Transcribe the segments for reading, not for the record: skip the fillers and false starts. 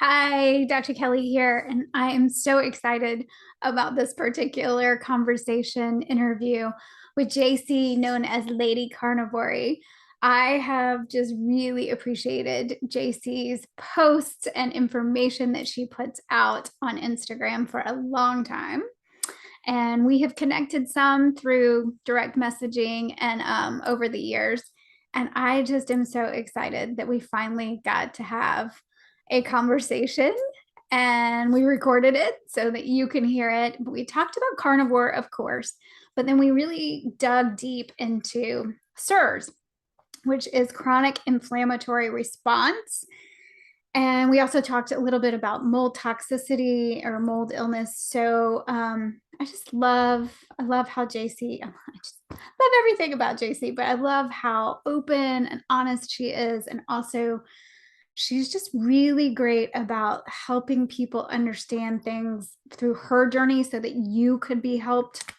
Hi, Dr. Kelli here, and I am so excited about this particular conversation interview with Jacie, known as Lady Carnivory. I have just really appreciated Jacie's posts and information that she puts out on Instagram for a long time. And we have connected some through direct messaging and over the years. And I just am so excited that we finally got to have a conversation and we recorded it so that you can hear it. But we talked about carnivore, of course, but then we really dug deep into CIRS, which is chronic inflammatory response. And we also talked a little bit about mold toxicity or mold illness. So I love how Jacie, I just love everything about Jacie, but I love how open and honest she is. And also, she's just really great about helping people understand things through her journey so that you could be helped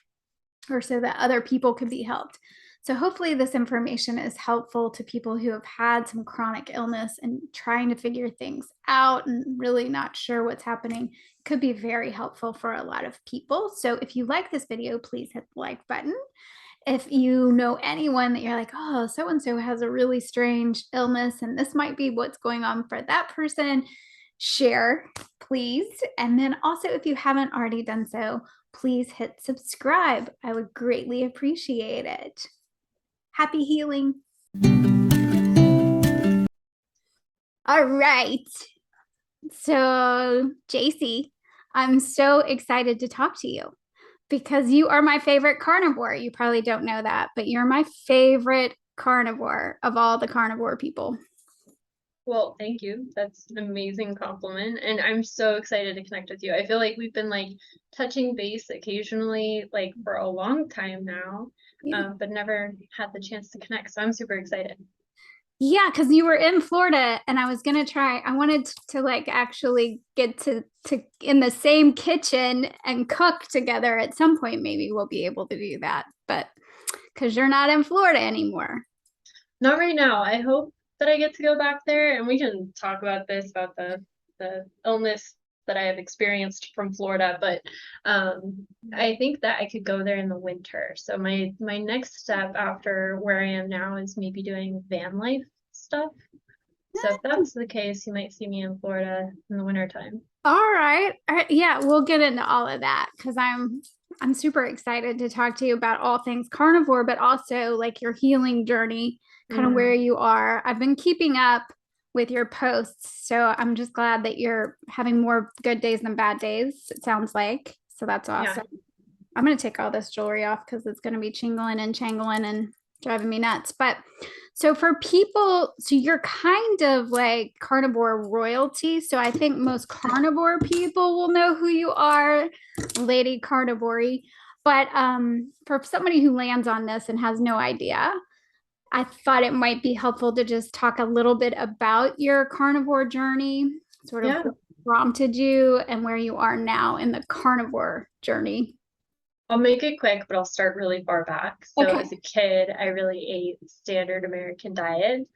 or so that other people could be helped. So hopefully this information is helpful to people who have had some chronic illness and trying to figure things out and really not sure what's happening. It could be very helpful for a lot of people. So if you like this video, please hit the like button. If you know anyone that you're like, oh, so-and-so has a really strange illness and this might be what's going on for that person, share, please. And then also, if you haven't already done so, please hit subscribe. I would greatly appreciate it. Happy healing. All right. So, Jacie, I'm so excited to talk to you because you are my favorite carnivore. You probably don't know that, but you're my favorite carnivore of all the carnivore people. Well, thank you. That's an amazing compliment. And I'm so excited to connect with you. I feel like we've been touching base occasionally for a long time now, but never had the chance to connect. So I'm super excited. Yeah, because you were in Florida and I was gonna try, I wanted to actually get to in the same kitchen and cook together at some point. Maybe we'll be able to do that, but because you're not in Florida anymore. Not right now. I hope that I get to go back there and we can talk about the illness that I have experienced from Florida, but I think that I could go there in the winter. So my next step after where I am now is maybe doing van life stuff. So if that's the case, you might see me in Florida in the wintertime. All right. All right. Yeah, we'll get into all of that because I'm super excited to talk to you about all things carnivore, but also like your healing journey, kind of where you are. I've been keeping up with your posts, so I'm just glad that you're having more good days than bad days, it sounds like. So that's awesome. Yeah. I'm gonna take all this jewelry off because it's gonna be chingling and changling and driving me nuts. But so for people, so you're kind of like carnivore royalty. So I think most carnivore people will know who you are, Lady Carnivory. But for somebody who lands on this and has no idea, I thought it might be helpful to just talk a little bit about your carnivore journey, sort of what prompted you and where you are now in the carnivore journey. I'll make it quick, but I'll start really far back. So as a kid, I really ate standard American diet.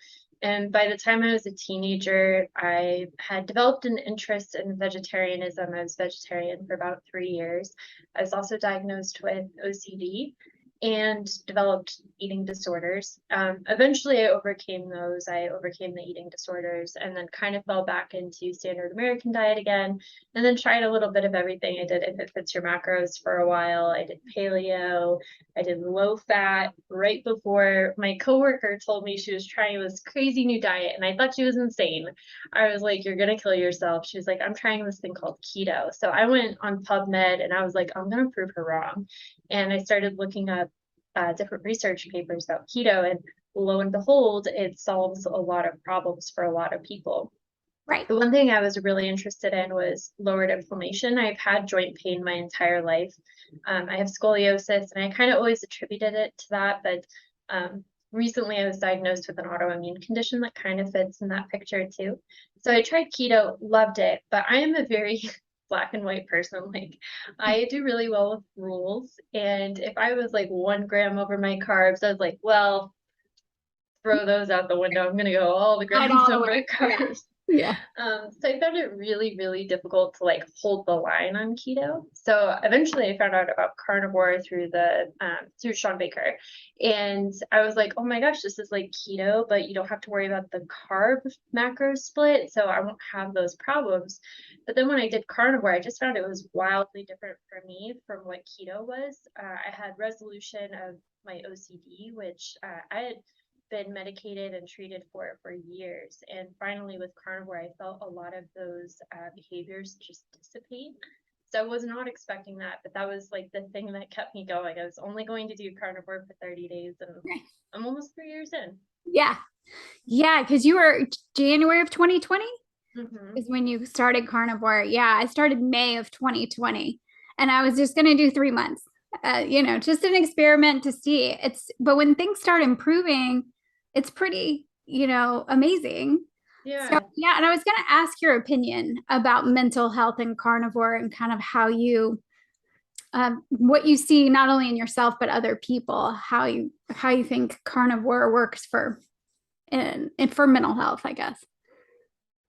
And by the time I was a teenager, I had developed an interest in vegetarianism. I was vegetarian for about 3 years. I was also diagnosed with OCD and developed eating disorders. Eventually, I overcame those. I overcame the eating disorders and then kind of fell back into standard American diet again, and then tried a little bit of everything. I did If It Fits Your Macros for a while. I did paleo. I did low fat right before my coworker told me she was trying this crazy new diet, and I thought she was insane. I was like, "You're gonna kill yourself." She was like, "I'm trying this thing called keto." So I went on PubMed and I was like, I'm gonna prove her wrong. And I started looking up different research papers about keto, and lo and behold, it solves a lot of problems for a lot of people. Right. The one thing I was really interested in was lowered inflammation. I've had joint pain my entire life. I have scoliosis, and I kind of always attributed it to that, but recently I was diagnosed with an autoimmune condition that kind of fits in that picture too. So I tried keto, loved it, but I am a very black and white person. I do really well with rules. And if I was 1 gram over my carbs, I was like, well, throw those out the window. I'm gonna go all the grams over carbs. Yeah. So I found it really, really difficult to like hold the line on keto. So eventually I found out about carnivore through through Sean Baker. And I was like, oh my gosh, this is like keto, but you don't have to worry about the carb macro split. So I won't have those problems. But then when I did carnivore, I just found it was wildly different for me from what keto was. I had resolution of my OCD, which I had been medicated and treated for years. And finally, with carnivore, I felt a lot of those behaviors just dissipate. So I was not expecting that, but that was like the thing that kept me going. I was only going to do carnivore for 30 days, and I'm almost 3 years in. Yeah. Yeah. Because you were January of 2020 Mm-hmm. is when you started carnivore. Yeah. I started May of 2020 and I was just going to do 3 months, just an experiment to see. But when things start improving, it's pretty, amazing. So, Yeah. yeah. And I was going to ask your opinion about mental health and carnivore and kind of what you see not only in yourself but other people, how you think carnivore works and for mental health, I guess.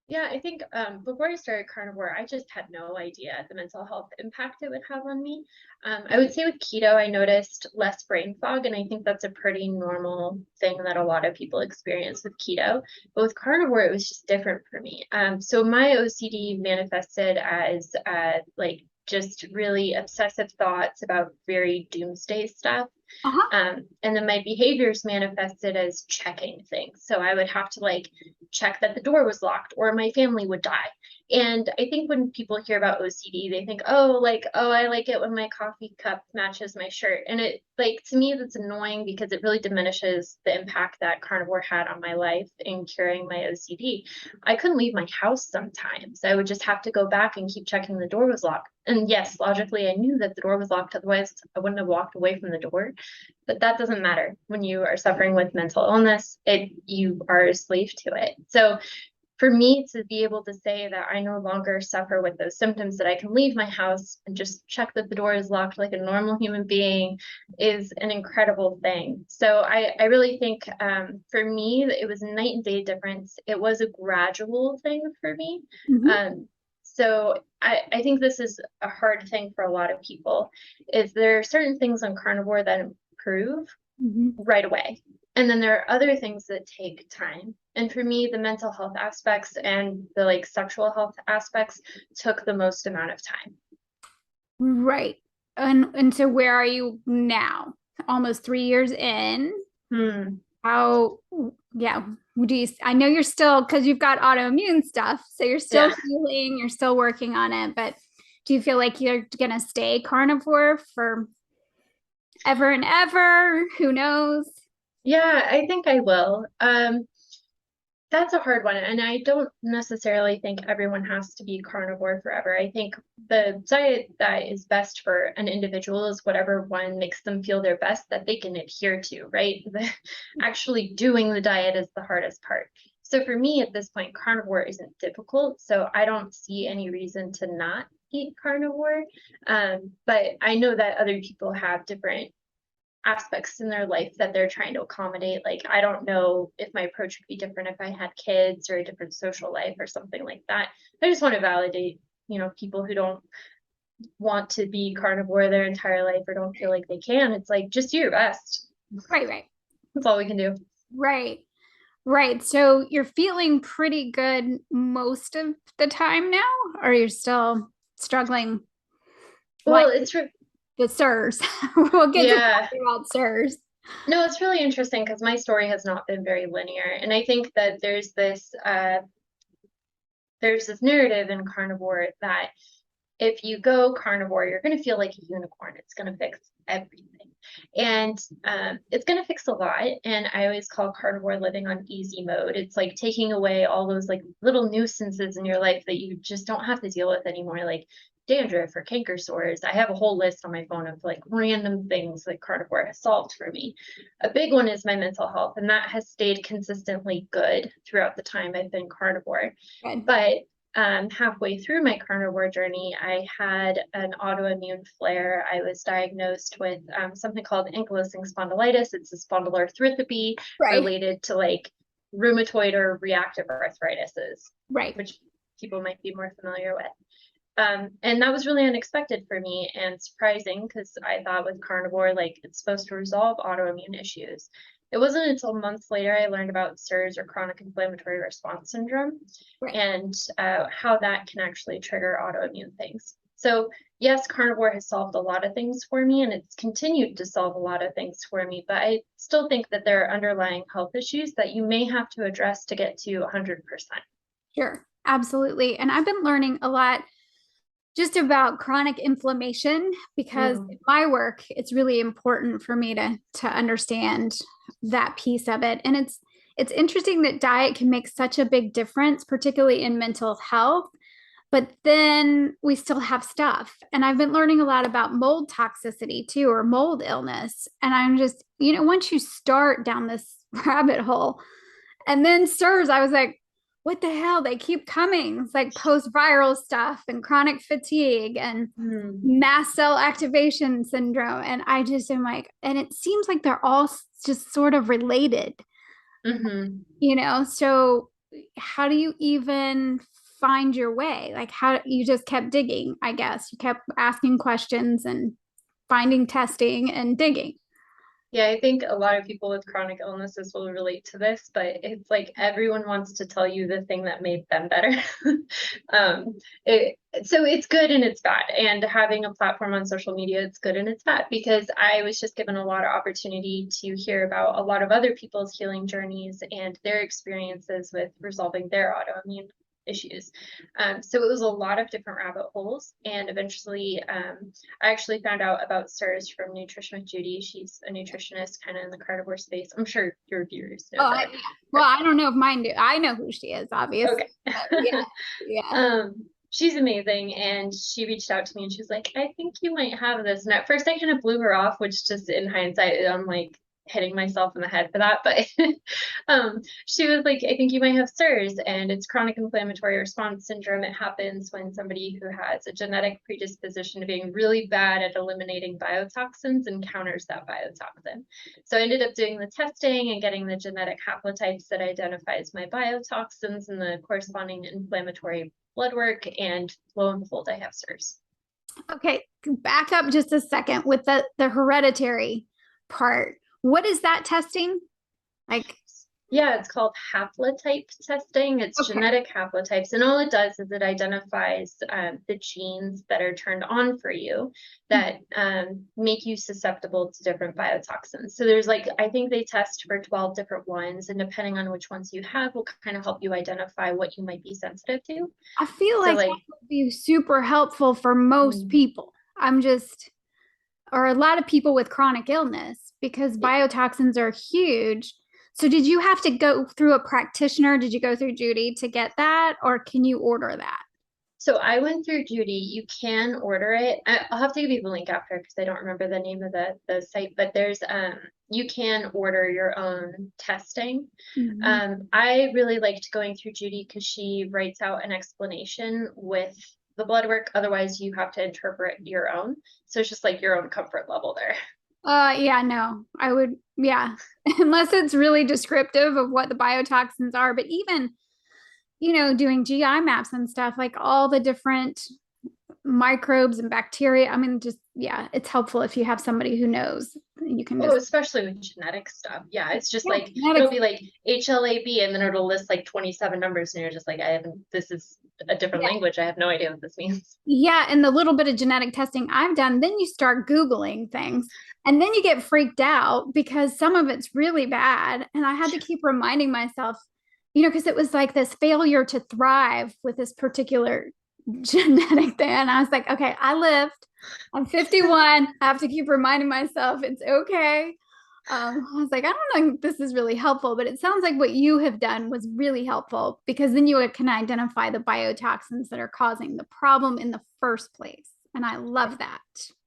Yeah, I think before I started carnivore, I just had no idea the mental health impact it would have on me. I would say with keto, I noticed less brain fog, and I think that's a pretty normal thing that a lot of people experience with keto. But with carnivore, it was just different for me. So my OCD manifested as like just really obsessive thoughts about very doomsday stuff. Uh-huh. And then my behaviors manifested as checking things. So I would have to like check that the door was locked or my family would die. And I think when people hear about OCD, they think, oh, I like it when my coffee cup matches my shirt. And it, like, to me, that's annoying because it really diminishes the impact that carnivore had on my life in curing my OCD. I couldn't leave my house sometimes. I would just have to go back and keep checking the door was locked. And yes, logically, I knew that the door was locked. Otherwise, I wouldn't have walked away from the door. But that doesn't matter when you are suffering with mental illness. You are a slave to it. So for me to be able to say that I no longer suffer with those symptoms, that I can leave my house and just check that the door is locked like a normal human being, is an incredible thing. So I really think for me, it was a night and day difference. It was a gradual thing for me. Mm-hmm. So I think this is a hard thing for a lot of people, is there are certain things on carnivore that improve Mm-hmm. right away. And then there are other things that take time. And for me, the mental health aspects and the like sexual health aspects took the most amount of time. Right. And so where are you now? Almost 3 years in. Hmm. How, yeah, I know you're still, because you've got autoimmune stuff, so you're still Yeah. healing, you're still working on it, but do you feel like you're gonna stay carnivore for ever and ever? Who knows? Yeah, I think I will. That's a hard one. And I don't necessarily think everyone has to be carnivore forever. I think the diet that is best for an individual is whatever one makes them feel their best that they can adhere to, right? Actually doing the diet is the hardest part. So for me at this point, carnivore isn't difficult. So I don't see any reason to not eat carnivore. But I know that other people have different aspects in their life that they're trying to accommodate. Like, I don't know if my approach would be different if I had kids or a different social life or something like that. I just want to validate, people who don't want to be carnivore their entire life or don't feel like they can. It's like, just do your best. Right, right, That's all we can do. right, right. So you're feeling pretty good most of the time now, or you're still struggling like Well, it's the CIRS? We'll get to yeah. talking about CIRS. No, it's really interesting because my story has not been very linear. And I think that there's this narrative in carnivore that if you go carnivore, you're going to feel like a unicorn. It's going to fix everything. And it's going to fix a lot. And I always call carnivore living on easy mode. It's like taking away all those like little nuisances in your life that you just don't have to deal with anymore, like dandruff or canker sores. I have a whole list on my phone of like random things that carnivore has solved for me. A big one is my mental health, and that has stayed consistently good throughout the time I've been carnivore. Good. But halfway through my carnivore journey, I had an autoimmune flare. I was diagnosed with something called ankylosing spondylitis. It's a spondyloarthropathy Right. related to like rheumatoid or reactive arthritis is, Right. which people might be more familiar with. And that was really unexpected for me and surprising because I thought with carnivore, like it's supposed to resolve autoimmune issues. It wasn't until months later I learned about CIRS or chronic inflammatory response syndrome Right. and how that can actually trigger autoimmune things. So yes, carnivore has solved a lot of things for me and it's continued to solve a lot of things for me, but I still think that there are underlying health issues that you may have to address to get to 100%. Sure. Absolutely. And I've been learning a lot just about chronic inflammation because in my work, it's really important for me to understand that piece of it. And it's interesting that diet can make such a big difference, particularly in mental health. But then we still have stuff. And I've been learning a lot about mold toxicity too, or mold illness. And I'm just, once you start down this rabbit hole, and then CIRS, I was like, what the hell? They keep coming. It's like post-viral stuff and chronic fatigue and mast cell activation syndrome. And I just am like, and it seems like they're all just sort of related, so how do you even find your way? Like how you just kept digging, I guess. You kept asking questions and finding testing and digging. Yeah, I think a lot of people with chronic illnesses will relate to this, but it's like everyone wants to tell you the thing that made them better. So it's good and it's bad. And having a platform on social media, it's good and it's bad because I was just given a lot of opportunity to hear about a lot of other people's healing journeys and their experiences with resolving their autoimmune issues. So it was a lot of different rabbit holes. And eventually, I actually found out about CIRS from Nutrition with Judy. She's a nutritionist kind of in the carnivore space. I'm sure your viewers know that. Well, I don't know if mine do. I know who she is, obviously. Okay. Yeah. She's amazing. And she reached out to me and she was like, I think you might have this. And at first I kind of blew her off, which just in hindsight, I'm like, hitting myself in the head for that, but she was like, I think you might have CIRS and it's chronic inflammatory response syndrome. It happens when somebody who has a genetic predisposition to being really bad at eliminating biotoxins encounters that biotoxin. So I ended up doing the testing and getting the genetic haplotypes that identifies my biotoxins and the corresponding inflammatory blood work, and lo and behold, I have CIRS. Okay, back up just a second with the hereditary part. What is that testing? Yeah, it's called haplotype testing. It's genetic haplotypes. And all it does is it identifies the genes that are turned on for you that make you susceptible to different biotoxins. So there's I think they test for 12 different ones. And depending on which ones you have will kind of help you identify what you might be sensitive to. I feel like that would be super helpful for most people. Or a lot of people with chronic illness because biotoxins are huge. So did you have to go through a practitioner? Did you go through Judy to get that, or can you order that? So I went through Judy. You can order it. I'll have to give you the link after because I don't remember the name of the site, but there's you can order your own testing. I really liked going through Judy because she writes out an explanation with the blood work. Otherwise, you have to interpret your own. So it's just like your own comfort level there. Yeah, no, I would, yeah, unless it's really descriptive of what the biotoxins are. But even, doing GI maps and stuff, like all the different microbes and bacteria. I mean, just, yeah, it's helpful if you have somebody who knows. You can especially with genetic stuff. Yeah, it's just it'll be like HLA-B and then it'll list 27 numbers and you're just like, this is a different language. I have no idea what this means. Yeah, and the little bit of genetic testing I've done, then you start Googling things and then you get freaked out because some of it's really bad. And I had to keep reminding myself, because it was like this failure to thrive with this particular genetic thing. And I was like, okay, I lived. I'm 51. I have to keep reminding myself it's okay. I was like, I don't know if this is really helpful, but it sounds like what you have done was really helpful because then you can identify the biotoxins that are causing the problem in the first place. And I love that.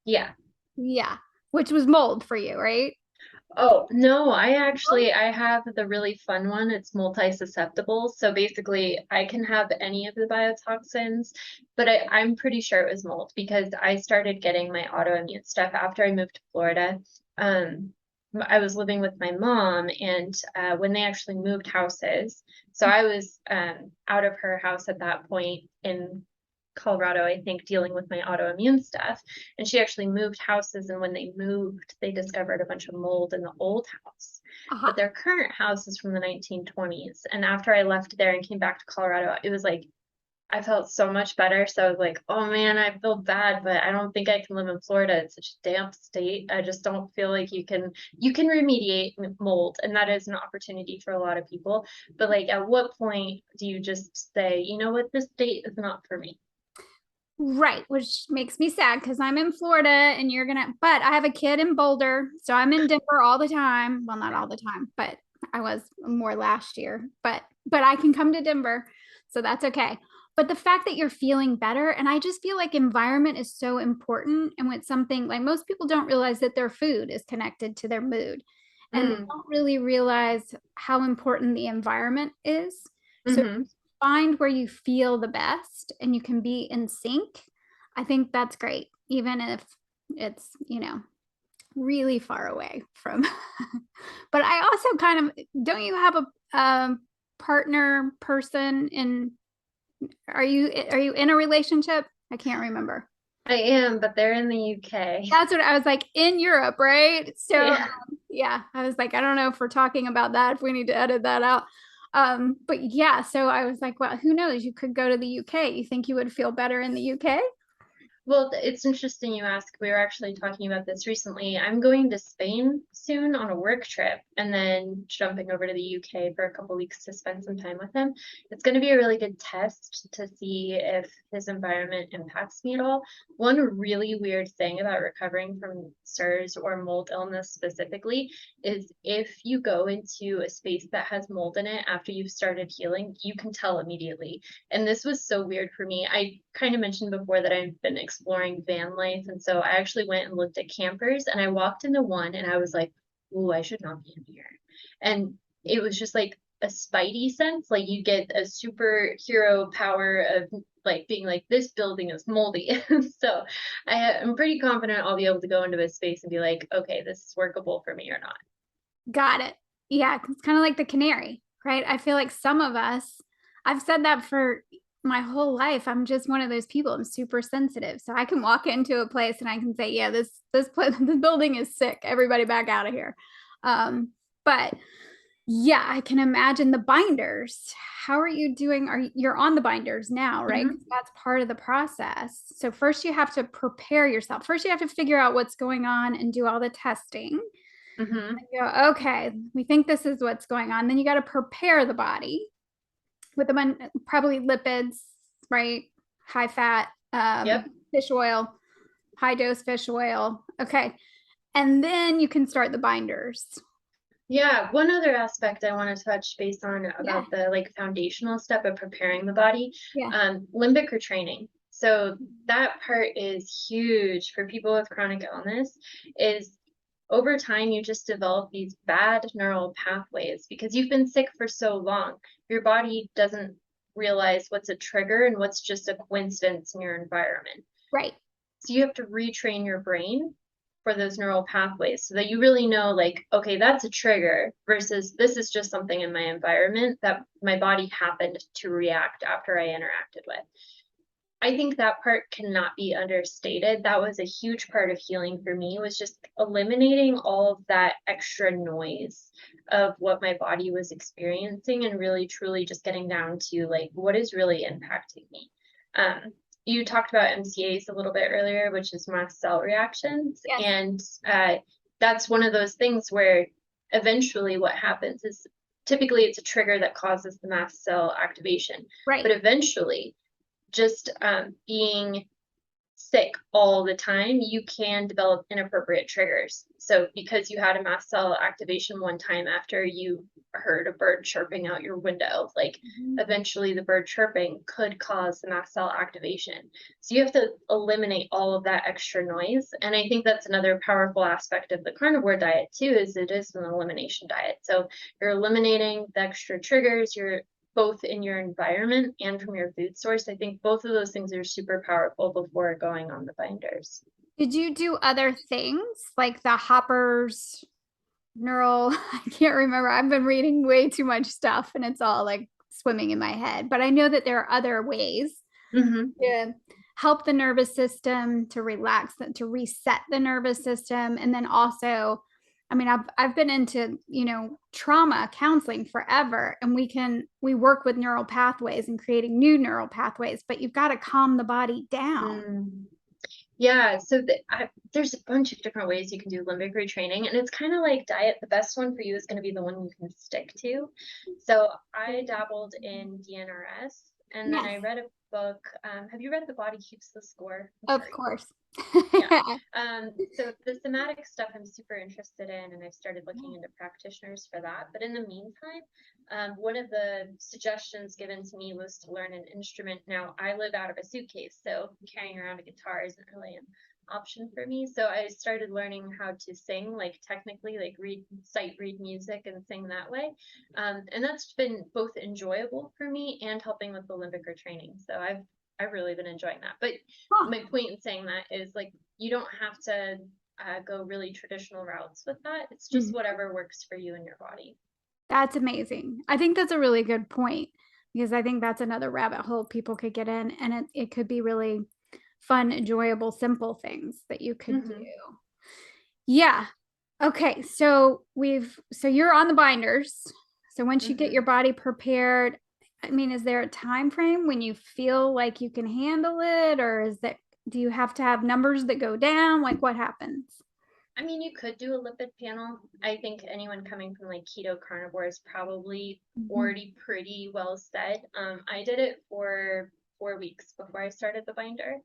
Yeah. Yeah. Which was mold for you, right? Oh, no, I have the really fun one. It's multi-susceptible. So basically I can have any of the biotoxins, but I'm pretty sure it was mold because I started getting my autoimmune stuff after I moved to Florida. I was living with my mom, and when they actually moved houses, so I was out of her house at that point in Colorado, I think, dealing with my autoimmune stuff. And she actually moved houses, and when they moved, they discovered a bunch of mold in the old house. But Aha. their current house is from the 1920s. And after I left there and came back to Colorado, it was like I felt so much better. So I was like, oh man, I feel bad, but I don't think I can live in Florida. It's such a damp state. I just don't feel like you can remediate mold, and that is an opportunity for a lot of people. But like at what point do you just say, you know what, this state is not for me? Right, which makes me sad because I'm in Florida and but I have a kid in Boulder, so I'm in Denver all the time. Well, not all the time, but I was more last year. But I can come to Denver, so that's okay. But the fact that you're feeling better, and I just feel like environment is so important. And with something like most people don't realize that their food is connected to their mood, and they Mm, don't really realize how important the environment is. So hmm. find where you feel the best and you can be in sync. I think that's great, even if it's, really far away from. But I also kind of, don't you have a partner person in, are you in a relationship? I can't remember. I am, but they're in the UK. That's what I was like, in Europe, right? So Yeah. yeah, I was like, I don't know if we're talking about that, if we need to edit that out. But yeah, so I was like, well, who knows? You could go to the UK. You think you would feel better in the UK? Well, it's interesting you ask. We were actually talking about this recently. I'm going to Spain soon on a work trip and then jumping over to the UK for a couple weeks to spend some time with him. It's going to be a really good test to see if his environment impacts me at all. One really weird thing about recovering from CIRS or mold illness specifically is if you go into a space that has mold in it after you've started healing, you can tell immediately. And this was so weird for me. I kind of mentioned before that I've been exploring van life. And so I actually went and looked at campers, and I walked into one and I was like, ooh, I should not be in here. And it was just like a spidey sense. Like you get a superhero power of like being like, this building is moldy. So I'm pretty confident I'll be able to go into a space and be like, okay, this is workable for me or not. Got it. Yeah, it's kind of like the canary, right? I feel like some of us, I've said that for my whole life. I'm just one of those people. I'm super sensitive. So I can walk into a place and I can say, yeah, this place, this building is sick. Everybody back out of here. But yeah, I can imagine the binders. How are you doing? You're on the binders now, right? Mhm. 'Cause that's part of the process. So first you have to prepare yourself. First you have to figure out what's going on and do all the testing. Mhm. You go, okay, we think this is what's going on. Then you got to prepare the body with probably lipids, right? High fat, Yep. fish oil, high dose fish oil. Okay. And then you can start the binders. Yeah, one other aspect I want to touch base on Yeah. about the like foundational step of preparing the body, Yeah. limbic retraining. So that part is huge for people with chronic illness, is over time you just develop these bad neural pathways because you've been sick for so long. Your body doesn't realize what's a trigger and what's just a coincidence in your environment. Right. So you have to retrain your brain for those neural pathways so that you really know, like, okay, that's a trigger versus this is just something in my environment that my body happened to react after I interacted with. I think that part cannot be understated. That was a huge part of healing for me, was just eliminating all of that extra noise of what my body was experiencing and really truly just getting down to like what is really impacting me. Um, you talked about MCAs a little bit earlier, which is mast cell reactions, Yes. and that's one of those things where eventually what happens is typically it's a trigger that causes the mast cell activation, Right. but eventually just being sick all the time, you can develop inappropriate triggers. So because you had a mast cell activation one time after you heard a bird chirping out your window, like Mhm. eventually the bird chirping could cause the mast cell activation. So you have to eliminate all of that extra noise. And I think that's another powerful aspect of the carnivore diet too, is it is an elimination diet. So you're eliminating the extra triggers, you're both in your environment and from your food source. I think both of those things are super powerful before going on the binders. Did you do other things like the hoppers? neural, I can't remember. I've been reading way too much stuff and it's all like swimming in my head. But I know that there are other ways to help the nervous system, to relax, to reset the nervous system. And then also, I mean, I've been into, trauma counseling forever, and we work with neural pathways and creating new neural pathways, but you've got to calm the body down. Yeah, so there's a bunch of different ways you can do limbic retraining, and it's kind of like diet. The best one for you is going to be the one you can stick to. So I dabbled in DNRS, and then I read a book. Have you read The Body Keeps the Score? Of course. Yeah. So the somatic stuff I'm super interested in, and I've started looking into practitioners for that. But in the meantime, one of the suggestions given to me was to learn an instrument. Now, I live out of a suitcase, so carrying around a guitar isn't really an option for me. So I started learning how to sing, like technically, like read music and sing that way. And that's been both enjoyable for me and helping with the limbic retraining. So I've really been enjoying that. But my point in saying that is, like, you don't have to go really traditional routes with that. It's just whatever works for you and your body. That's amazing. I think that's a really good point, because I think that's another rabbit hole people could get in, and it could be really fun, enjoyable, simple things that you could do. Yeah. Okay. So you're on the binders. So once you get your body prepared, I mean, is there a time frame when you feel like you can handle it, or do you have to have numbers that go down? Like, what happens? I mean, you could do a lipid panel. I think anyone coming from like keto carnivore is probably already pretty well set. I did it for 4 weeks before I started the binder.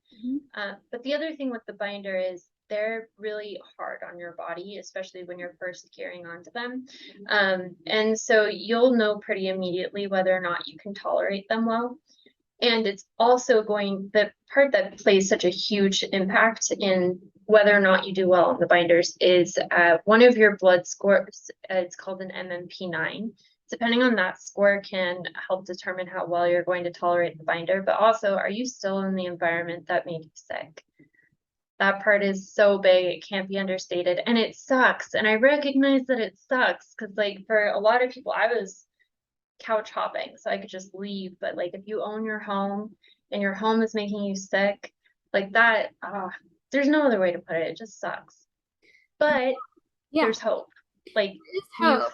But the other thing with the binder is they're really hard on your body, especially when you're first gearing onto them. And so you'll know pretty immediately whether or not you can tolerate them well. And it's also the part that plays such a huge impact in whether or not you do well on the binders is one of your blood scores. It's called an MMP9. Depending on that score can help determine how well you're going to tolerate the binder, but also, are you still in the environment that made you sick? That part is so big, it can't be understated, and it sucks. And I recognize that it sucks because, like, for a lot of people, I was couch hopping, so I could just leave. But like, if you own your home and your home is making you sick, like that, there's no other way to put it. It just sucks. But there's hope. Like, hope.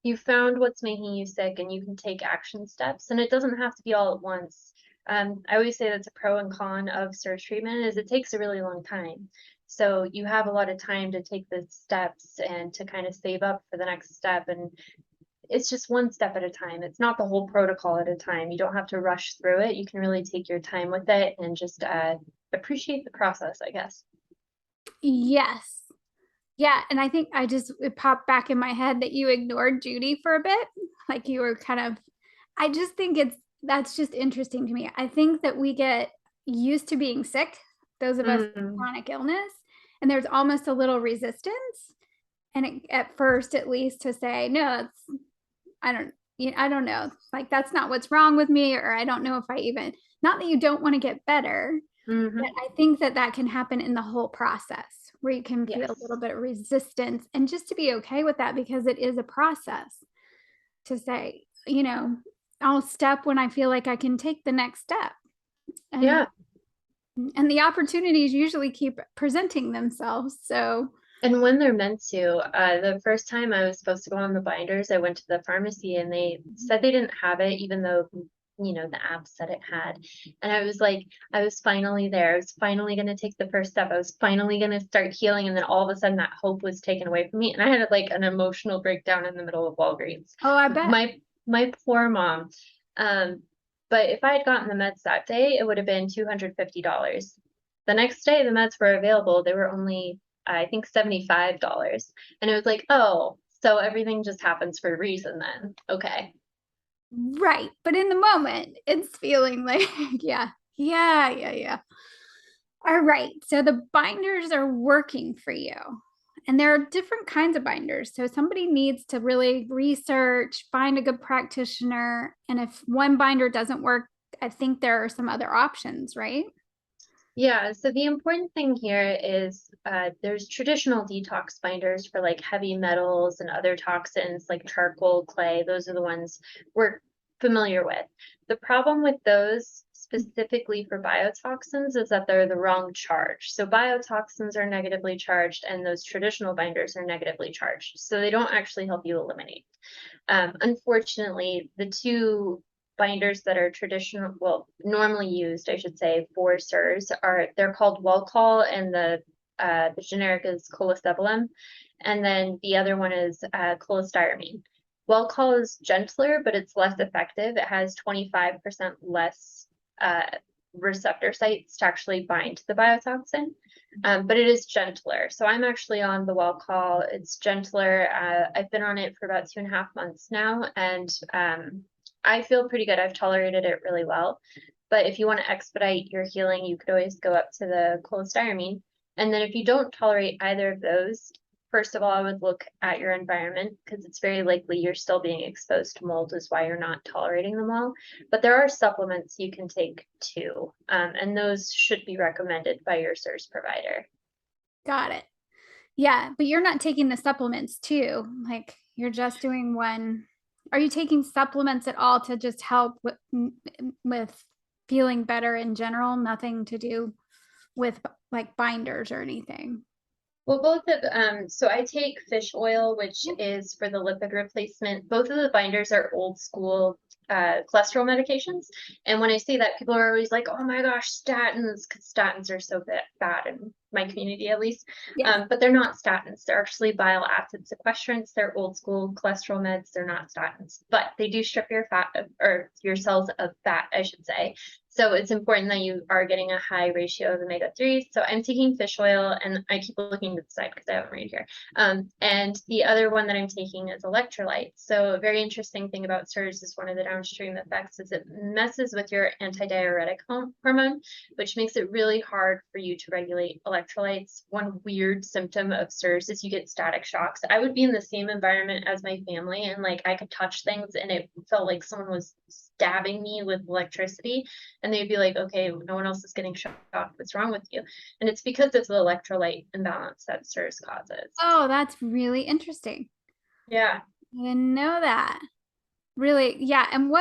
You found what's making you sick, and you can take action steps, and it doesn't have to be all at once. I always say that's a pro and con of CIRS treatment is it takes a really long time. So you have a lot of time to take the steps and to kind of save up for the next step. And it's just one step at a time. It's not the whole protocol at a time. You don't have to rush through it. You can really take your time with it and just appreciate the process, I guess. Yes. Yeah. And I think it popped back in my head that you ignored Judy for a bit. Like you were I just think that's just interesting to me. I think that we get used to being sick, those of us with chronic illness, and there's almost a little resistance. And at first, at least, to say, no, I don't know. Like, that's not what's wrong with me, or I don't know if not that you don't want to get better, but I think that can happen in the whole process where you can feel a little bit of resistance, and just to be okay with that, because it is a process to say, I'll step when I feel like I can take the next step. And the opportunities usually keep presenting themselves. So, and when they're meant to, the first time I was supposed to go on the binders, I went to the pharmacy and they said they didn't have it, even though, the app said it had. And I was like, I was finally there. I was finally going to take the first step. I was finally going to start healing. And then all of a sudden that hope was taken away from me. And I had like an emotional breakdown in the middle of Walgreens. Oh, I bet. My poor mom. But if I had gotten the meds that day, it would have been $250. The next day, the meds were available. They were only, I think, $75. And it was like, oh, so everything just happens for a reason then. Okay. Right. But in the moment, it's feeling like, yeah. All right. So the binders are working for you. And there are different kinds of binders. So somebody needs to really research, find a good practitioner. And if one binder doesn't work, I think there are some other options, right? Yeah, so the important thing here is there's traditional detox binders for like heavy metals and other toxins like charcoal, clay. Those are the ones we're familiar with. The problem with those specifically for biotoxins is that they're the wrong charge. So biotoxins are negatively charged and those traditional binders are negatively charged. So they don't actually help you eliminate. Unfortunately, the two binders that are traditional, well, normally used, I should say, for CIRS they're called Welchol, and the generic is colesevelam, and then the other one is cholestyramine. Welchol is gentler, but it's less effective. It has 25% less uh, receptor sites to actually bind the biotoxin, but it is gentler. So I'm actually on the Welchol. It's gentler. I've been on it for about 2.5 months now, and I feel pretty good. I've tolerated it really well. But if you want to expedite your healing, you could always go up to the cholestyramine. And then if you don't tolerate either of those, first of all, I would look at your environment because it's very likely you're still being exposed to mold is why you're not tolerating them well. But there are supplements you can take too, and those should be recommended by your CIRS provider. Got it. Yeah, but you're not taking the supplements too. Like you're just doing one. Are you taking supplements at all to just help with feeling better in general? Nothing to do with like binders or anything. Well, both of so I take fish oil, which is for the lipid replacement. Both of the binders are old school cholesterol medications. And when I say that, people are always like, "Oh my gosh, statins!" Because statins are so bad in my community, at least. Yes. But they're not statins. They're actually bile acid sequestrants. They're old school cholesterol meds. They're not statins, but they do strip your fat or your cells of fat, I should say. So it's important that you are getting a high ratio of omega-3s. So I'm taking fish oil, and I keep looking to the side because I have it right here. And the other one that I'm taking is electrolytes. So a very interesting thing about CIRS is one of the downstream effects is it messes with your antidiuretic hormone, which makes it really hard for you to regulate electrolytes. One weird symptom of CIRS is you get static shocks. I would be in the same environment as my family, and like I could touch things and it felt like someone was stabbing me with electricity, and they'd be like, "Okay, no one else is getting shocked. What's wrong with you?" And it's because of the electrolyte imbalance that CIRS causes. Oh, that's really interesting. Yeah. I didn't know that. Really? Yeah. And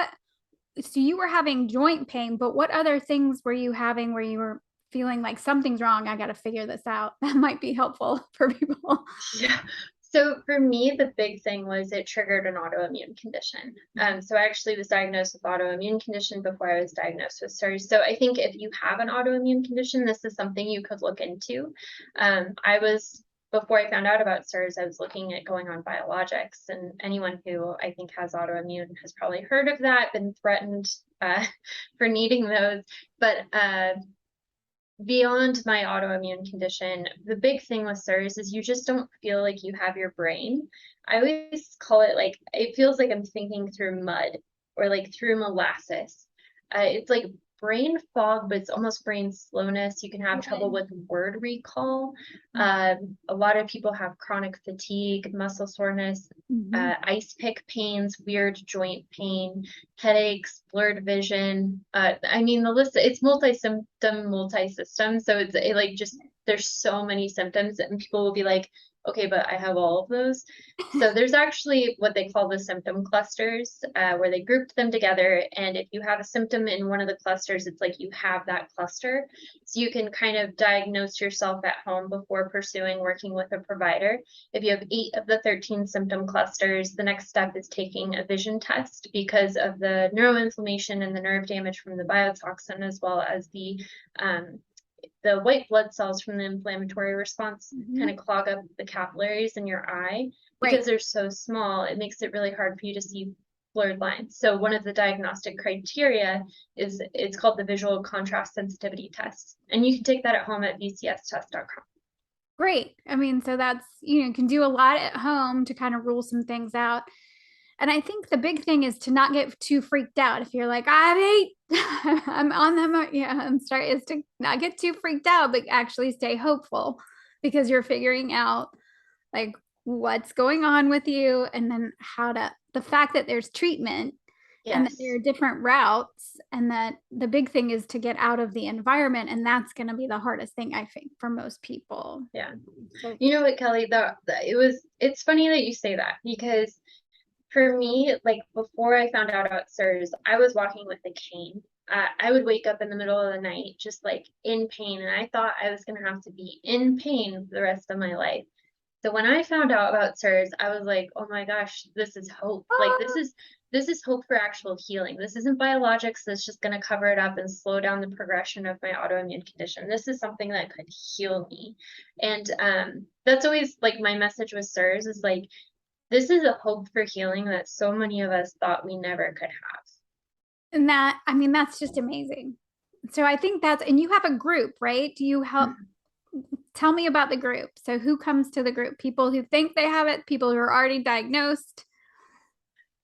so you were having joint pain, but what other things were you having where you were feeling like something's wrong? I got to figure this out. That might be helpful for people. Yeah. So for me, the big thing was it triggered an autoimmune condition. So I actually was diagnosed with autoimmune condition before I was diagnosed with CIRS. So I think if you have an autoimmune condition, this is something you could look into. Before I found out about CIRS, I was looking at going on biologics, and anyone who I think has autoimmune has probably heard of that, been threatened for needing those. But beyond my autoimmune condition, the big thing with CIRS is you just don't feel like you have your brain. I always call it like, it feels like I'm thinking through mud or like through molasses. It's like brain fog, but it's almost brain slowness. You can have trouble with word recall. A lot of people have chronic fatigue, muscle soreness, ice pick pains, weird joint pain, headaches, blurred vision. I mean, the list, it's multi-symptom, multi-system. So like just, there's so many symptoms, and people will be like, "Okay, but I have all of those." So there's actually what they call the symptom clusters, where they grouped them together. And if you have a symptom in one of the clusters, it's like you have that cluster. So you can kind of diagnose yourself at home before pursuing working with a provider. If you have 8 of the 13 symptom clusters, the next step is taking a vision test because of the neuroinflammation and the nerve damage from the biotoxin, as well as the white blood cells from the inflammatory response kind of clog up the capillaries in your eye. Because they're so small, it makes it really hard for you to see blurred lines. So one of the diagnostic criteria is, it's called the visual contrast sensitivity test. And you can take that at home at vcstest.com. Great. I mean, so that's, you can do a lot at home to kind of rule some things out. And I think the big thing is to not get too freaked out. If you're like, I'm on them, yeah, I'm sorry, is to not get too freaked out, but actually stay hopeful because you're figuring out like what's going on with you, and then the fact that there's treatment and that there Yes. are different routes, and that the big thing is to get out of the environment, and that's going to be the hardest thing, I think, for most people. Yeah. So You know what, Kelly, it's funny that you say that, because for me, like before I found out about CIRS, I was walking with a cane. I would wake up in the middle of the night just like in pain, and I thought I was going to have to be in pain the rest of my life. So when I found out about CIRS, I was like, oh my gosh, this is hope. Like this is hope for actual healing. This isn't biologics that's just going to cover it up and slow down the progression of my autoimmune condition. This is something that could heal me. And that's always like my message with CIRS is like, this is a hope for healing that so many of us thought we never could have. and that, I mean, that's just amazing. So I think that's, and you have a group, right? Do you help? Tell me about the group. So who comes to the group? People who think they have it, people who are already diagnosed.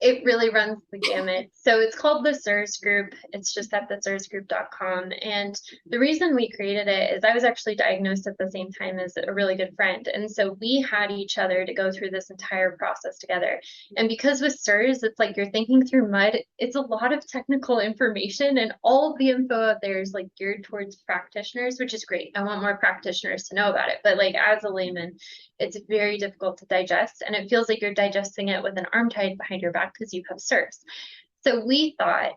It really runs the gamut. So it's called the CIRS group. It's just at the cirsgroup.com. And the reason we created it is I was actually diagnosed at the same time as a really good friend. And so we had each other to go through this entire process together. And because with CIRS, it's like you're thinking through mud. It's a lot of technical information, and all of the info out there is like geared towards practitioners, which is great. I want more practitioners to know about it. But like as a layman, it's very difficult to digest, and it feels like you're digesting it with an arm tied behind your back because you have CIRS. So we thought,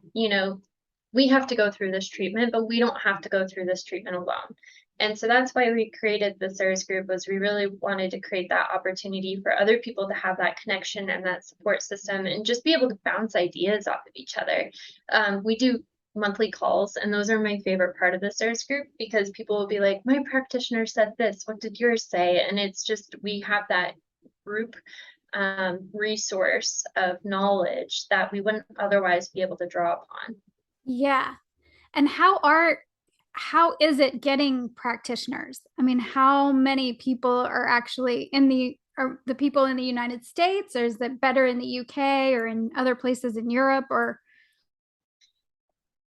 we have to go through this treatment, but we don't have to go through this treatment alone. And so that's why we created the CIRS group, was we really wanted to create that opportunity for other people to have that connection and that support system and just be able to bounce ideas off of each other. We do monthly calls, and those are my favorite part of the CIRS group, because people will be like, my practitioner said this, what did yours say? And it's just, we have that group resource of knowledge that we wouldn't otherwise be able to draw upon. Yeah. And how is it getting practitioners? I mean, how many people are actually are the people in the United States, or is it better in the UK or in other places in Europe? Or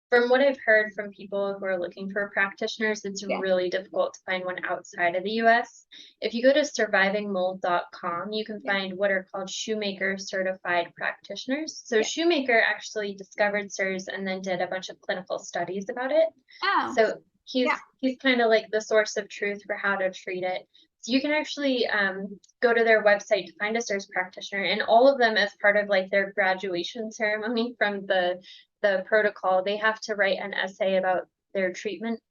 From what I've heard from people who are looking for practitioners, it's yeah. really difficult to find one outside of the US. If you go to survivingmold.com, you can Yeah. find what are called Shoemaker certified practitioners. So Yeah. Shoemaker actually discovered CIRS and then did a bunch of clinical studies about it. Oh, So yeah. he's kind of like the source of truth for how to treat it. So you can actually go to their website to find a CIRS practitioner, and all of them, as part of like their graduation ceremony from the protocol, they have to write an essay about their treatment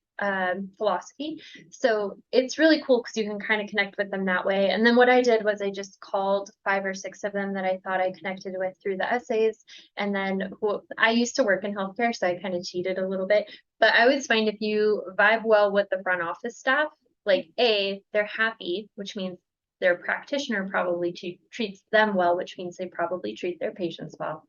philosophy. So it's really cool because you can kind of connect with them that way. And then what I did was I just called 5 or 6 of them that I thought I connected with through the essays. And then I used to work in healthcare, so I kind of cheated a little bit. But I always find if you vibe well with the front office staff, like they're happy, which means their practitioner probably treats them well, which means they probably treat their patients well.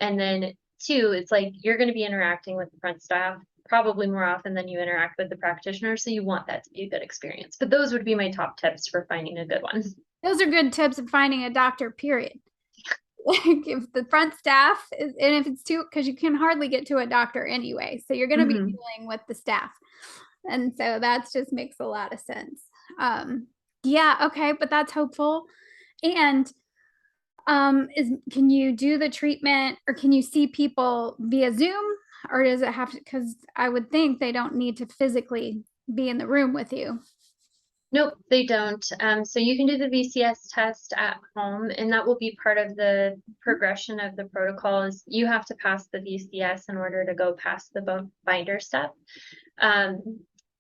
And then 2, it's like you're going to be interacting with the front staff probably more often than you interact with the practitioner. So you want that to be a good experience. But those would be my top tips for finding a good one. Those are good tips of finding a doctor, period. Like if the front staff is, and if it's too, because you can hardly get to a doctor anyway. So you're going to be dealing with the staff. And so that just makes a lot of sense. Yeah, okay, but that's hopeful. And can you do the treatment, or can you see people via Zoom, or does it have to, because I would think they don't need to physically be in the room with you. Nope, they don't. So you can do the VCS test at home, and that will be part of the progression of the protocols. You have to pass the VCS in order to go past the binder step.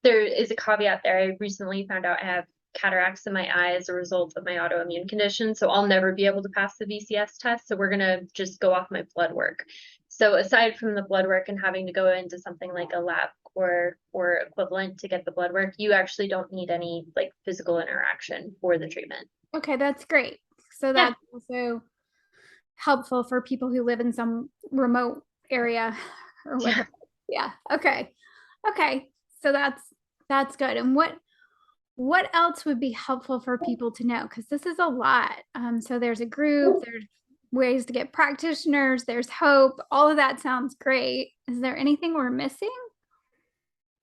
There is a caveat there. I recently found out I have cataracts in my eye as a result of my autoimmune condition, so I'll never be able to pass the VCS test. So we're gonna just go off my blood work. So aside from the blood work and having to go into something like a lab or equivalent to get the blood work, you actually don't need any like physical interaction for the treatment. Okay, that's great. So Yeah. that's also helpful for people who live in some remote area or whatever. Yeah. Okay. Okay. So that's good. And what else would be helpful for people to know? Because this is a lot. So there's a group, there's ways to get practitioners, there's hope. All of that sounds great. Is there anything we're missing?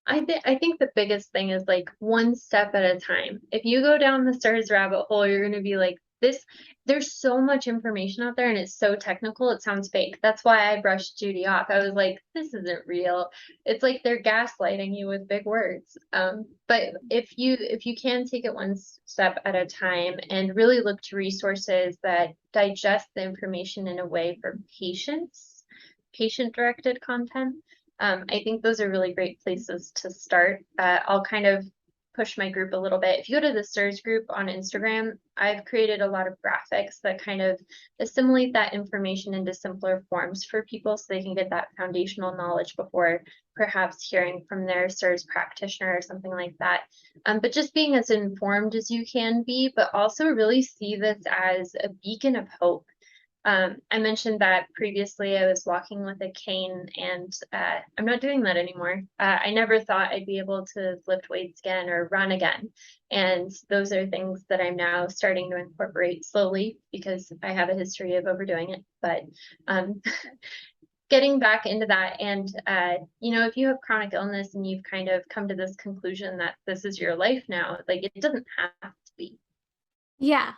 I think the biggest thing is like one step at a time. If you go down the CIRS rabbit hole, you're going to be like there's so much information out there and it's so technical, it sounds fake. That's why I brushed Judy off. I was like, this isn't real. It's like they're gaslighting you with big words. But if you can take it one step at a time and really look to resources that digest the information in a way for patients, patient-directed content, I think those are really great places to start. I'll kind of push my group a little bit. If you go to the CIRS group on Instagram, I've created a lot of graphics that kind of assimilate that information into simpler forms for people so they can get that foundational knowledge before perhaps hearing from their CIRS practitioner or something like that. But just being as informed as you can be, but also really see this as a beacon of hope. I mentioned that previously I was walking with a cane, and I'm not doing that anymore. I never thought I'd be able to lift weights again or run again. And those are things that I'm now starting to incorporate slowly because I have a history of overdoing it. But getting back into that, and if you have chronic illness and you've kind of come to this conclusion that this is your life now, like, it doesn't have to be. Yeah.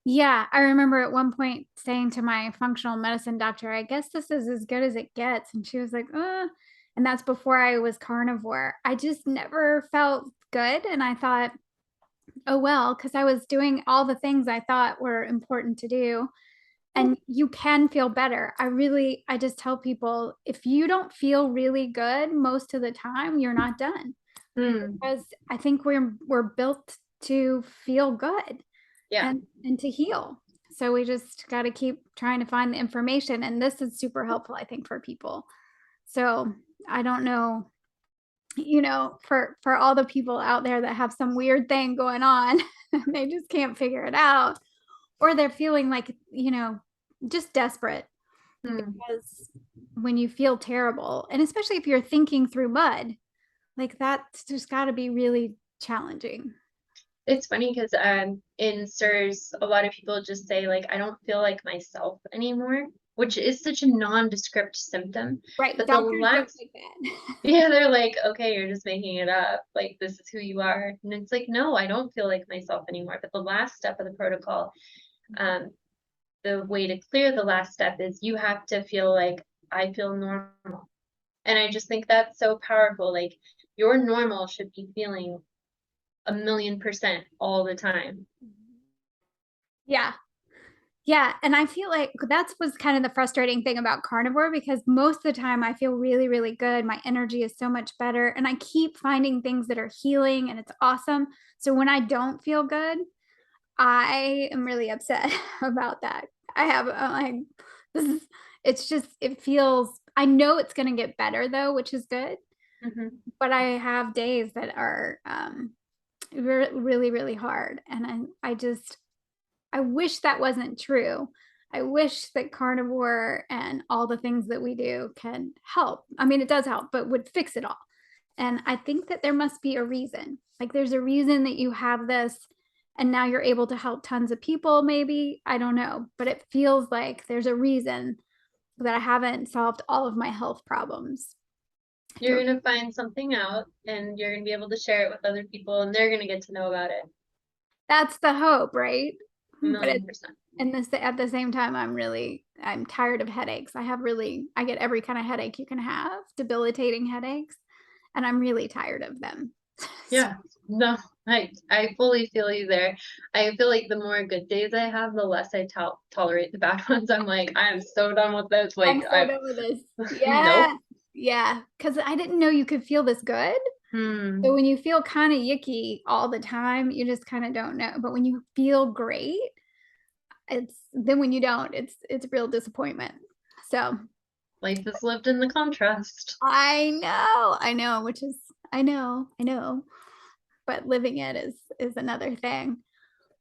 Yeah, I remember at one point saying to my functional medicine doctor, I guess this is as good as it gets. And she was like, and that's before I was carnivore. I just never felt good. And I thought, oh, well, because I was doing all the things I thought were important to do. And you can feel better. I just tell people, if you don't feel really good most of the time, you're not done. Because I think we're built to feel good. Yeah. And to heal. So we just got to keep trying to find the information. And this is super helpful, I think, for people. So I don't know, for all the people out there that have some weird thing going on, they just can't figure it out, or they're feeling like, just desperate. Because when you feel terrible, and especially if you're thinking through mud, like that's just got to be really challenging. It's funny because in CIRS, a lot of people just say, like, I don't feel like myself anymore, which is such a nondescript symptom. Right. But Doctors don't like that. yeah, they're like, okay, you're just making it up. Like, this is who you are. And it's like, no, I don't feel like myself anymore. But the last step of the protocol, the way to clear the last step is you have to feel like I feel normal. And I just think that's so powerful. Like, your normal should be feeling 1,000,000% all the time. Yeah. Yeah. And I feel like that's was kind of the frustrating thing about carnivore, because most of the time I feel really, really good. My energy is so much better. And I keep finding things that are healing, and it's awesome. So when I don't feel good, I am really upset about that. This is, it's just, it feels, I know it's going to get better though, which is good. But I have days that are really, really hard. And I wish that wasn't true. I wish that carnivore and all the things that we do can help. I mean, it does help, but would fix it all. And I think that there must be a reason. Like, there's a reason that you have this, and now you're able to help tons of people, maybe. I don't know. But it feels like there's a reason that I haven't solved all of my health problems. You're going to find something out, and you're going to be able to share it with other people, and they're going to get to know about it. That's the hope, right? 1,000,000%. And this, at the same time, I'm tired of headaches. I get every kind of headache you can have, debilitating headaches, and I'm really tired of them. Yeah, no, I fully feel you there. I feel like the more good days I have, the less I tolerate the bad ones. I'm like, I am so done with this. Like, I'm so done with this. Nope. Yeah. Yeah. Because I didn't know you could feel this good. So when you feel kind of yucky all the time, you just kind of don't know. But when you feel great, then when you don't, it's real disappointment. So life is lived in the contrast. I know, I know. But living it is another thing.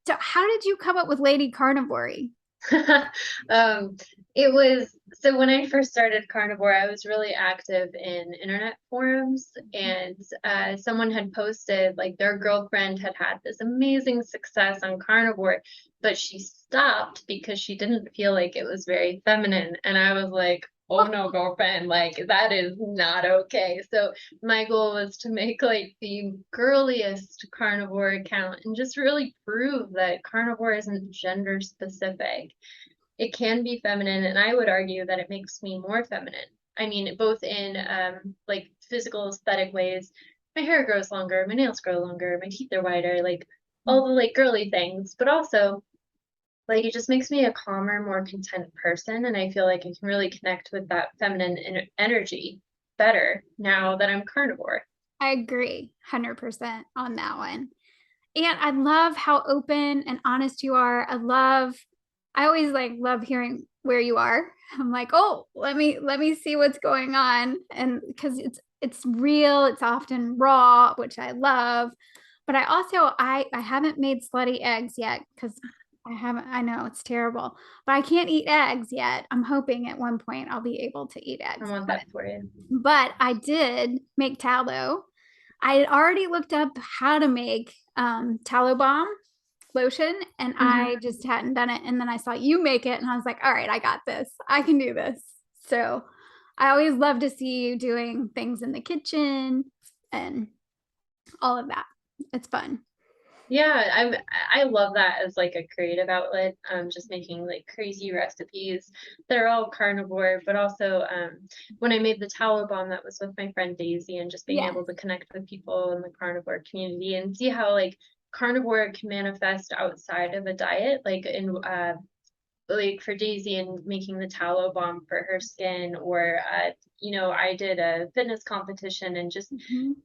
So how did you come up with Lady Carnivory? It was, so when I first started Carnivore, I was really active in internet forums, and someone had posted, like, their girlfriend had this amazing success on Carnivore, but she stopped because she didn't feel like it was very feminine. And I was like, oh no, girlfriend, like that is not okay. So my goal was to make like the girliest carnivore account and just really prove that carnivore isn't gender specific. It can be feminine, and I would argue that it makes me more feminine. I mean, both in like physical aesthetic ways. My hair grows longer, my nails grow longer, my teeth are whiter, like all the like girly things, but also like it just makes me a calmer, more content person, and I feel like I can really connect with that feminine energy better now that I'm carnivore. I agree 100% on that one. And I love how open and honest you are. I always like love hearing where you are. I'm like, oh, let me see what's going on. And because it's real, it's often raw, which I love. But I haven't made slutty eggs yet because I know it's terrible, but I can't eat eggs yet. I'm hoping at one point I'll be able to eat I eggs. want that for you. But I did make tallow. I had already looked up how to make tallow balm lotion, and I just hadn't done it. And then I saw you make it, and I was like, all right, I got this. I can do this. So I always love to see you doing things in the kitchen and all of that. It's fun. Yeah, I love that as like a creative outlet. Just making like crazy recipes. They're all carnivore, but also when I made the tallow bomb, that was with my friend Daisy, and just being Yeah. able to connect with people in the carnivore community and see how like carnivore can manifest outside of a diet, like for Daisy and making the tallow bomb for her skin, or I did a fitness competition and just Mhm.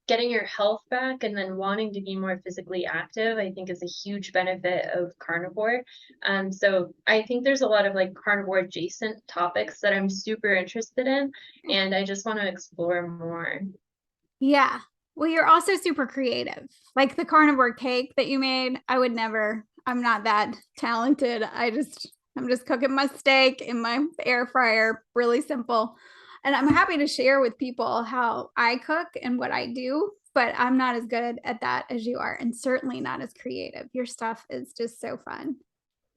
getting your health back and then wanting to be more physically active, I think is a huge benefit of carnivore. So I think there's a lot of like carnivore adjacent topics that I'm super interested in, and I just want to explore more. Yeah. Well, you're also super creative. Like the carnivore cake that you made, I'm not that talented. I'm just cooking my steak in my air fryer, really simple. And I'm happy to share with people how I cook and what I do, but I'm not as good at that as you are, and certainly not as creative. Your stuff is just so fun.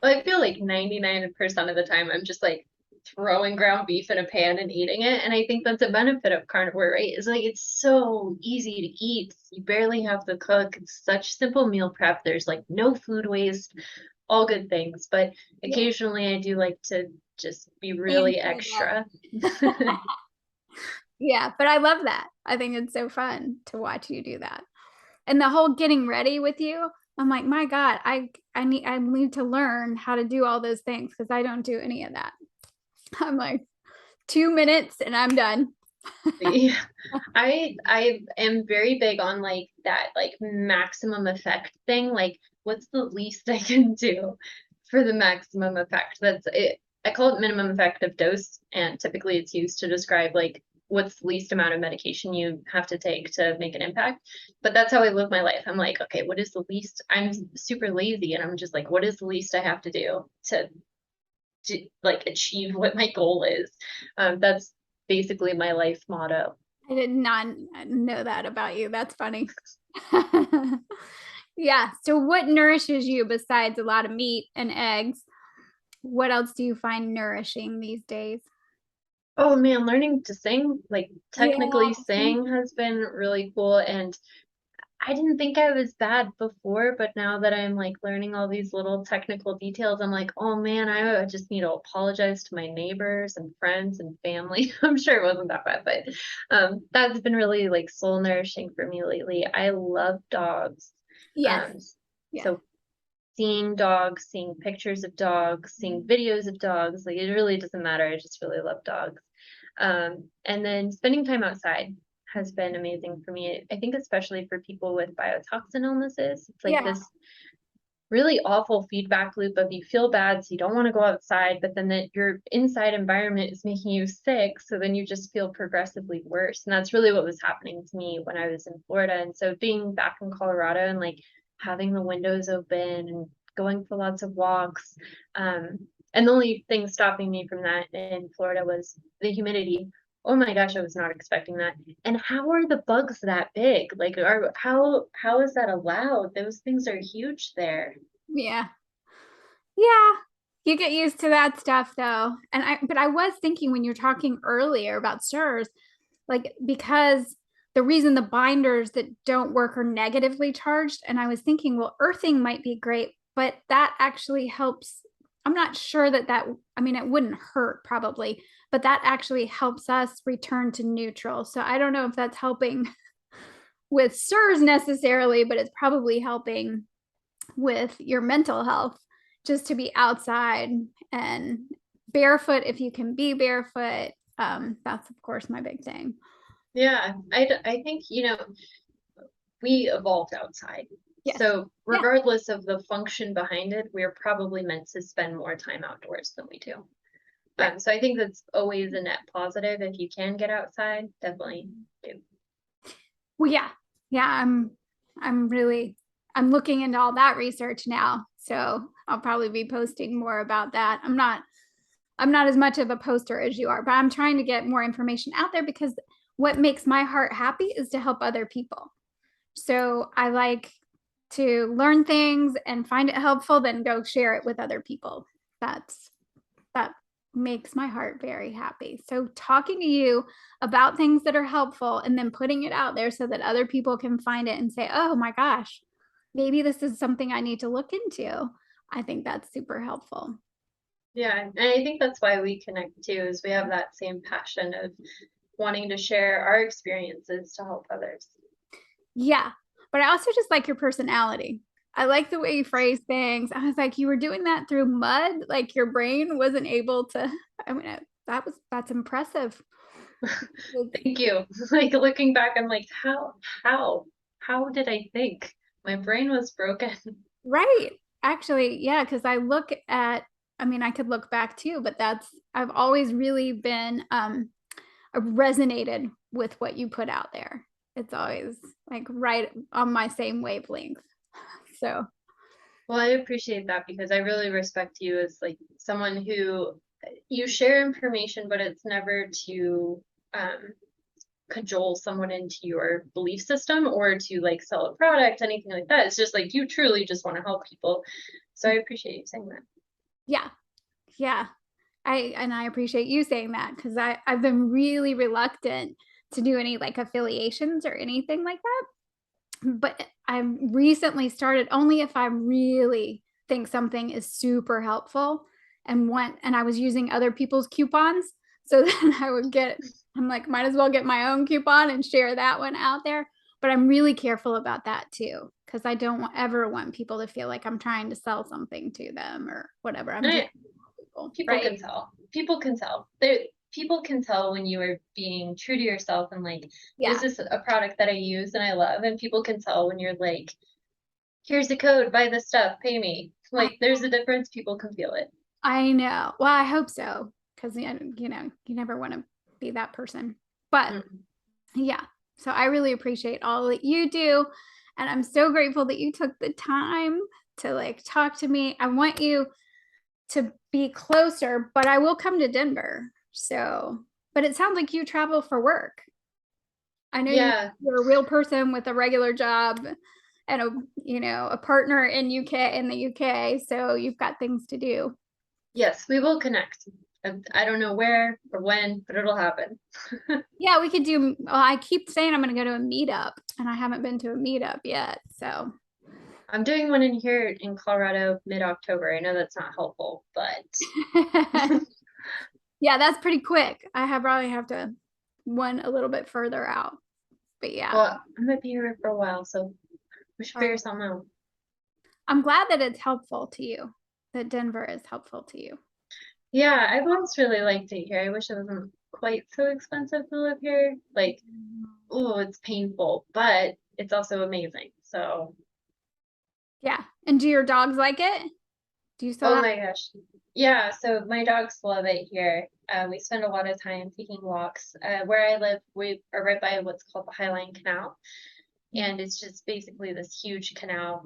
I feel like 99% of the time I'm just like throwing ground beef in a pan and eating it. And I think that's a benefit of carnivore, right? It's like it's so easy to eat. You barely have to cook. It's such simple meal prep. There's like no food waste, all good things. But Yeah. occasionally I do like to just be really Fancy it up. extra. Yeah, but I love that. I think it's so fun to watch you do that. And the whole getting ready with you, I'm like, my God, I need to learn how to do all those things because I don't do any of that. I'm like 2 minutes and I'm done. Yeah. I am very big on like that like maximum effect thing. Like what's the least I can do for the maximum effect? That's it. I call it minimum effective dose, and typically it's used to describe like what's the least amount of medication you have to take to make an impact. But that's how I live my life. I'm like, okay, what is the least? I'm super lazy, and I'm just like, what is the least I have to do to like achieve what my goal is? That's basically my life motto. I did not know that about you. That's funny. Yeah. So, what nourishes you besides a lot of meat and eggs? What else do you find nourishing these days? Oh man, learning to sing, like Yeah. technically sing has been really cool. And I didn't think I was bad before, but now that I'm like learning all these little technical details, I'm like, oh man, I just need to apologize to my neighbors and friends and family. I'm sure it wasn't that bad, but that's been really like soul nourishing for me lately. I love dogs. Yes. Um, Yeah. so seeing dogs, seeing pictures of dogs, seeing videos of dogs, like it really doesn't matter. I just really love dogs. And then spending time outside has been amazing for me. I think especially for people with biotoxin illnesses, it's like Yeah. this really awful feedback loop of you feel bad, so you don't want to go outside, but then that your inside environment is making you sick, so then you just feel progressively worse. And that's really what was happening to me when I was in Florida. And so being back in Colorado and like having the windows open and going for lots of walks. And the only thing stopping me from that in Florida was the humidity. Oh my gosh, I was not expecting that. And how are the bugs that big? Like, how is that allowed? Those things are huge there. Yeah. Yeah. You get used to that stuff though. But I was thinking when you're talking earlier about CIRS, like because the reason the binders that don't work are negatively charged. And I was thinking, well, earthing might be great, but that actually helps. I'm not sure I mean, it wouldn't hurt probably, but that actually helps us return to neutral. So I don't know if that's helping with CIRS necessarily, but it's probably helping with your mental health just to be outside and barefoot if you can be barefoot. That's of course my big thing. Yeah, I think, we evolved outside. Yes. So Yeah. regardless of the function behind it, we're probably meant to spend more time outdoors than we do. Right. So I think that's always a net positive. If you can get outside, definitely do. Well, yeah. Yeah, I'm looking into all that research now. So I'll probably be posting more about that. I'm not as much of a poster as you are, but I'm trying to get more information out there because what makes my heart happy is to help other people. So I like to learn things and find it helpful, then go share it with other people. That makes my heart very happy. So talking to you about things that are helpful and then putting it out there so that other people can find it and say, oh my gosh, maybe this is something I need to look into. I think that's super helpful. Yeah, and I think that's why we connect too, is we have that same passion of wanting to share our experiences to help others. Yeah. But I also just like your personality. I like the way you phrase things. I was like, you were doing that through mud, like your brain wasn't able to. I mean, that's impressive. Thank you. Like looking back, I'm like, how did I think? My brain was broken. Right. Actually, yeah, because I mean, I could look back too, but I've always really been resonated with what you put out there. It's always like right on my same wavelength. So, Well, I appreciate that because I really respect you as like someone who you share information, but it's never to um, cajole someone into your belief system or to like sell a product, anything like that. It's just like you truly just want to help people. So I appreciate you saying that. yeah. Yeah. I appreciate you saying that because I've been really reluctant to do any like affiliations or anything like that. But I've recently started only if I really think something is super helpful and I was using other people's coupons. So then I'm like, might as well get my own coupon and share that one out there. But I'm really careful about that too, because I don't ever want people to feel like I'm trying to sell something to them or whatever. I'm just People right? can tell. People can tell. People can tell when you are being true to yourself and like, is Yeah, this a product that I use and I love? And people can tell when you're like, here's the code, buy this stuff, pay me. I, Like, there's a difference. People can feel it. I know. Well, I hope so, because you never want to be that person. But Mm. yeah, so I really appreciate all that you do, and I'm so grateful that you took the time to like talk to me. I want you to be closer, but I will come to Denver. So, but it sounds like you travel for work. I know Yeah. you're a real person with a regular job and a partner in the UK, so you've got things to do. Yes, we will connect. I don't know where or when, but it'll happen. Yeah, we could do. Well, I keep saying I'm going to go to a meetup, and I haven't been to a meetup yet. So, I'm doing one in here in Colorado mid-October. I know that's not helpful, but yeah, that's pretty quick. Probably have to one a little bit further out, but yeah. well, I'm gonna be here for a while, so we should figure Oh, something out. I'm glad that it's helpful to you. That Denver is helpful to you. Yeah, I've always really liked it here. I wish it wasn't quite so expensive to live here. Like, oh, it's painful, but it's also amazing. So, Yeah. And do your dogs like it? Do you still oh have? my gosh. Yeah, so my dogs love it here. We spend a lot of time taking walks. Where I live, we are right by what's called the Highline Canal. And it's just basically this huge canal,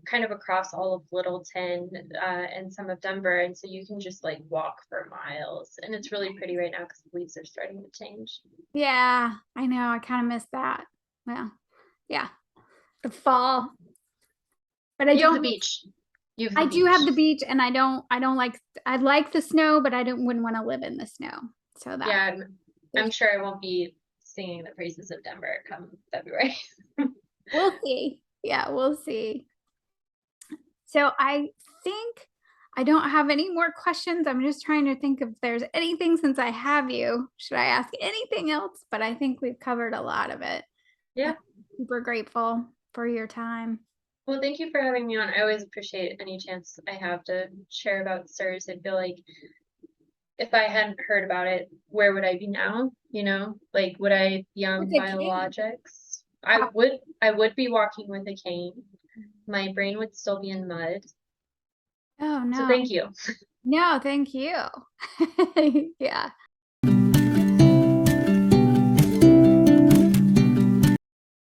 kind of across all of Littleton, and some of Denver. And so you can just like walk for miles. And it's really pretty right now because the leaves are starting to change. Yeah, I know. I kind of miss that. Well, yeah, the fall, but I You have don't the beach. You have I the do have beach. the beach, and I don't like, I like the snow, but wouldn't want to live in the snow. So that Yeah, I'm sure I won't be singing the praises of Denver come February. we'll see. Yeah, we'll see. So I think I don't have any more questions. I'm just trying to think if there's anything since I have you. Should I ask anything else? But I think we've covered a lot of it. Yeah. I'm super grateful for your time. Well, thank you for having me on. I always appreciate any chance I have to share about CIRS. I feel like if I hadn't heard about it, where would I be now? You know, like would I be on With a cane. biologics? I would be walking with a cane. My brain would still be in mud. Oh So no. thank you. No, thank you. Yeah.